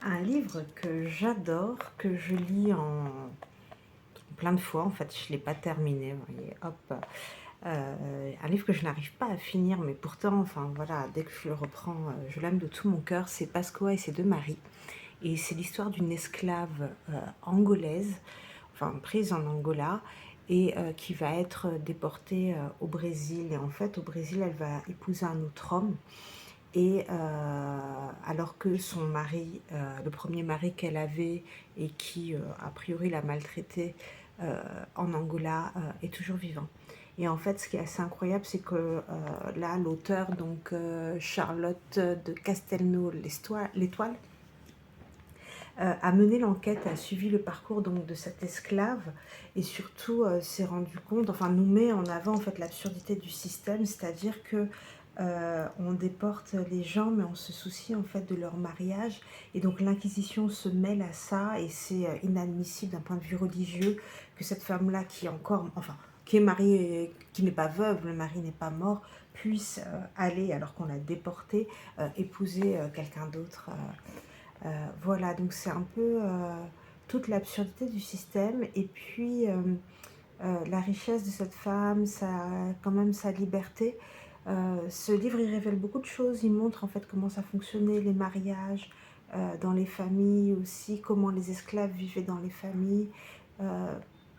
Un livre que j'adore, que je lis en plein de fois, en fait, je ne l'ai pas terminé, vous voyez, hop. Un livre que je n'arrive pas à finir, mais pourtant, enfin voilà, dès que je le reprends, je l'aime de tout mon cœur, c'est Pascoa et ses 2 maris et c'est l'histoire d'une esclave, angolaise, enfin prise en Angola et qui va être déportée, au Brésil et en fait, au Brésil, elle va épouser un autre homme et alors que son mari, le premier mari qu'elle avait et qui, a priori l'a maltraitée, heu, en Angola, est toujours vivant. Et en fait, ce qui est assez incroyable, c'est que, là, l'auteur donc Charlotte de Castelnau l'Étoile, a mené l'enquête, a suivi le parcours donc de cette esclave et surtout, s'est rendu compte, enfin nous met en avant en fait l'absurdité du système, c'est-à-dire que, on déporte les gens, mais on se soucie en fait de leur mariage et donc l'inquisition se mêle à ça et c'est, inadmissible d'un point de vue religieux que cette femme-là qui est encore enfin, qui est mariée et qui n'est pas veuve, le mari n'est pas mort, puisse, aller alors qu'on l'a déportée, épouser, quelqu'un d'autre, voilà, donc c'est un peu, toute l'absurdité du système et puis, la richesse de cette femme, quand même sa liberté. Ce livre, il révèle beaucoup de choses. Il montre en fait comment ça fonctionnait, les mariages, dans les familles aussi, comment les esclaves vivaient dans les familles, heu,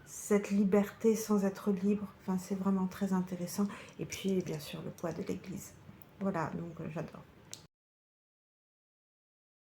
cette liberté sans être libre. Enfin, c'est vraiment très intéressant et puis bien sûr le poids de l'Église. Voilà, donc j'adore.